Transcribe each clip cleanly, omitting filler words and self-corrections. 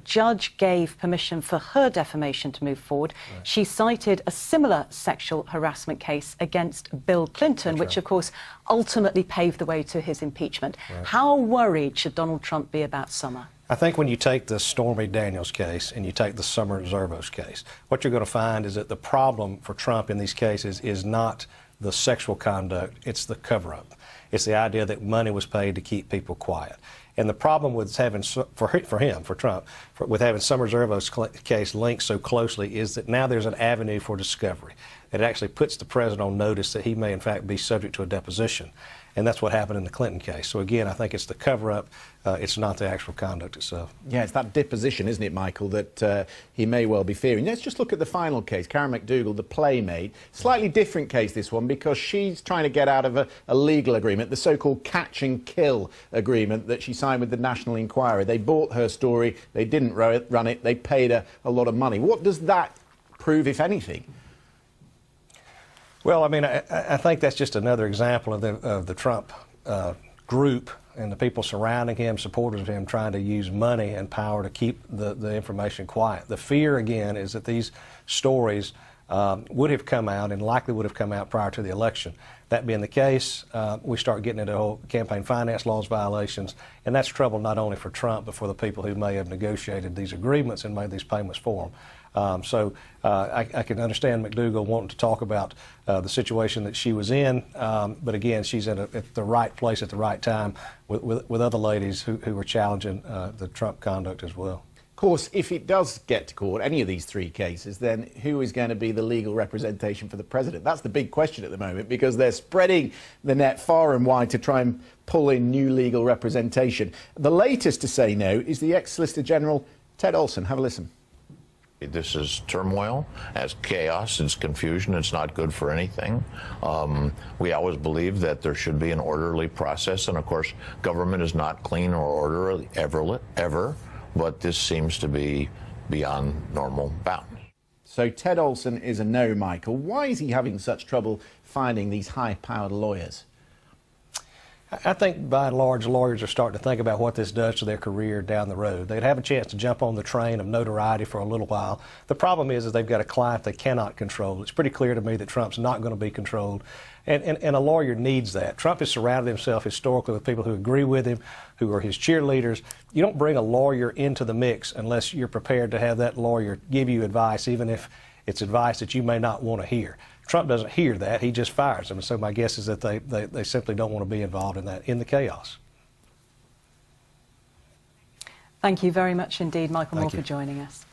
judge gave permission for her defamation to move forward. Right. She cited a similar sexual harassment case against Bill Clinton, which, of course, ultimately paved the way to his impeachment. Right. How worried should Donald Trump be about Summer? I think when you take the Stormy Daniels case and you take the Summer Zervos case, what you're going to find is that the problem for Trump in these cases is not the sexual conduct, it's the cover-up. It's the idea that money was paid to keep people quiet. And the problem with having, for Trump, with having Summer Zervos' case linked so closely is that now there's an avenue for discovery. It actually puts the president on notice that he may, in fact, be subject to a deposition. And that's what happened in the Clinton case. So, again, I think it's the cover-up. It's not the actual conduct itself. Yeah, it's that deposition, isn't it, Michael, that he may well be fearing. Let's just look at the final case. Karen McDougal, the Playmate. Slightly different case, this one, because she's trying to get out of a legal agreement, the so-called catch and kill agreement that she signed with the National Enquirer. They bought her story. They didn't run it. They paid her a lot of money. What does that prove, if anything? Well, I mean, I think that's just another example of the Trump group and the people surrounding him, supporters of him, trying to use money and power to keep the information quiet. The fear, again, is that these stories would have come out and likely would have come out prior to the election. That being the case, we start getting into whole campaign finance laws violations, and that's trouble not only for Trump, but for the people who may have negotiated these agreements and made these payments for him. I can understand McDougal wanting to talk about the situation that she was in, but again, she's at the right place at the right time with other ladies who were challenging the Trump conduct as well. Of course, if it does get to court, any of these three cases, then who is going to be the legal representation for the president? That's the big question at the moment, because they're spreading the net far and wide to try and pull in new legal representation. The latest to say no is the ex-Solicitor General Ted Olson. Have a listen. This is turmoil, as chaos, it's confusion, it's not good for anything. We always believe that there should be an orderly process, and of course, government is not clean or orderly ever, but this seems to be beyond normal bounds. So Ted Olson is a no, Michael. Why is he having such trouble finding these high-powered lawyers? I think, by and large, lawyers are starting to think about what this does to their career down the road. They'd have a chance to jump on the train of notoriety for a little while. The problem is they've got a client they cannot control. It's pretty clear to me that Trump's not going to be controlled, and a lawyer needs that. Trump has surrounded himself historically with people who agree with him, who are his cheerleaders. You don't bring a lawyer into the mix unless you're prepared to have that lawyer give you advice, even if it's advice that you may not want to hear. Trump doesn't hear that. He just fires them. And so my guess is that they simply don't want to be involved in the chaos. Thank you very much indeed, Michael Moore, for joining us.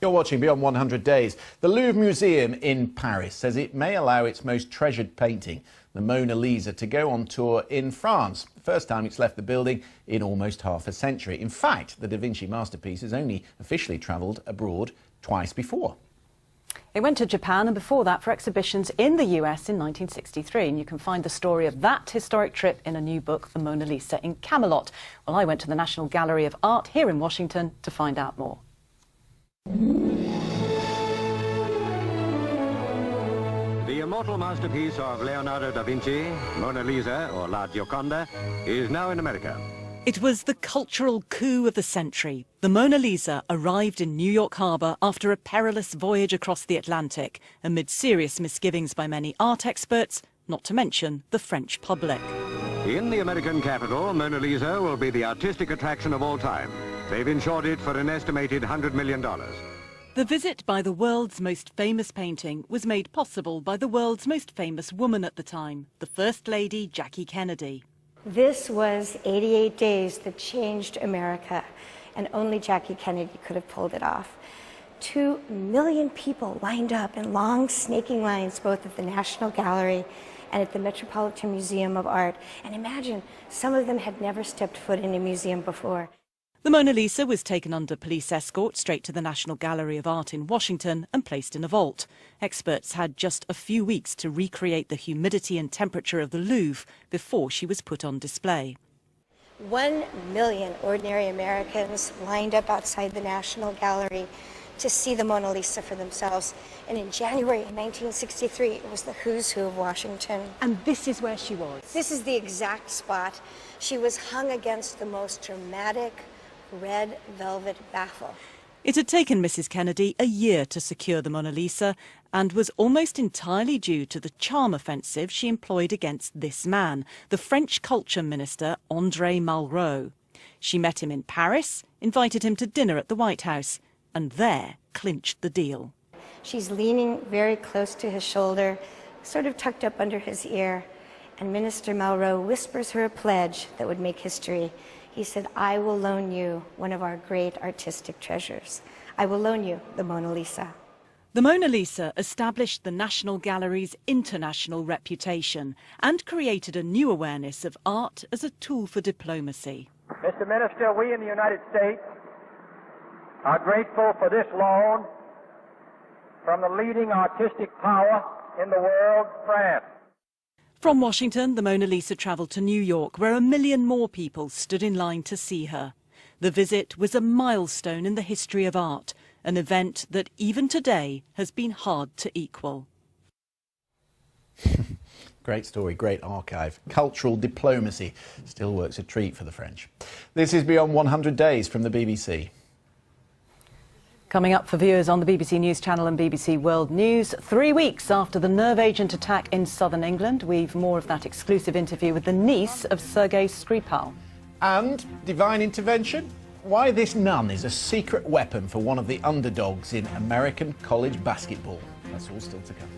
You're watching Beyond 100 Days. The Louvre Museum in Paris says it may allow its most treasured painting, the Mona Lisa, to go on tour in France. The first time it's left the building in almost half a century. In fact, the Da Vinci masterpiece has only officially travelled abroad twice before. It went to Japan and before that for exhibitions in the US in 1963. And you can find the story of that historic trip in a new book, The Mona Lisa in Camelot. Well, I went to the National Gallery of Art here in Washington to find out more. The immortal masterpiece of Leonardo da Vinci, Mona Lisa, or La Gioconda, is now in America. It was the cultural coup of the century. The Mona Lisa arrived in New York Harbor after a perilous voyage across the Atlantic, amid serious misgivings by many art experts, not to mention the French public. In the American capital, Mona Lisa will be the artistic attraction of all time. They've insured it for an estimated $100 million. The visit by the world's most famous painting was made possible by the world's most famous woman at the time, the First Lady Jackie Kennedy. This was 88 days that changed America, and only Jackie Kennedy could have pulled it off. 2 million people lined up in long, snaking lines, both at the National Gallery and at the Metropolitan Museum of Art. And imagine, some of them had never stepped foot in a museum before. The Mona Lisa was taken under police escort straight to the National Gallery of Art in Washington and placed in a vault. Experts had just a few weeks to recreate the humidity and temperature of the Louvre before she was put on display. 1 million ordinary Americans lined up outside the National Gallery to see the Mona Lisa for themselves. And in January 1963, it was the who's who of Washington. And this is where she was. This is the exact spot. She was hung against the most dramatic, red velvet baffle. It had taken Mrs. Kennedy a year to secure the Mona Lisa and was almost entirely due to the charm offensive she employed against this man, the French culture minister André Malraux. She met him in Paris, invited him to dinner at the White House, and there clinched the deal. She's leaning very close to his shoulder, sort of tucked up under his ear, and Minister Malraux whispers her a pledge that would make history. He said, "I will loan you one of our great artistic treasures. I will loan you the Mona Lisa." The Mona Lisa established the National Gallery's international reputation and created a new awareness of art as a tool for diplomacy. Mr. Minister, we in the United States are grateful for this loan from the leading artistic power in the world, France. From Washington, the Mona Lisa travelled to New York, where 1 million more people stood in line to see her. The visit was a milestone in the history of art, an event that even today has been hard to equal. Great story, great archive. Cultural diplomacy still works a treat for the French. This is Beyond 100 Days from the BBC. Coming up for viewers on the BBC News Channel and BBC World News, 3 weeks after the nerve agent attack in southern England, we've more of that exclusive interview with the niece of Sergei Skripal. And divine intervention? Why this nun is a secret weapon for one of the underdogs in American college basketball. That's all still to come.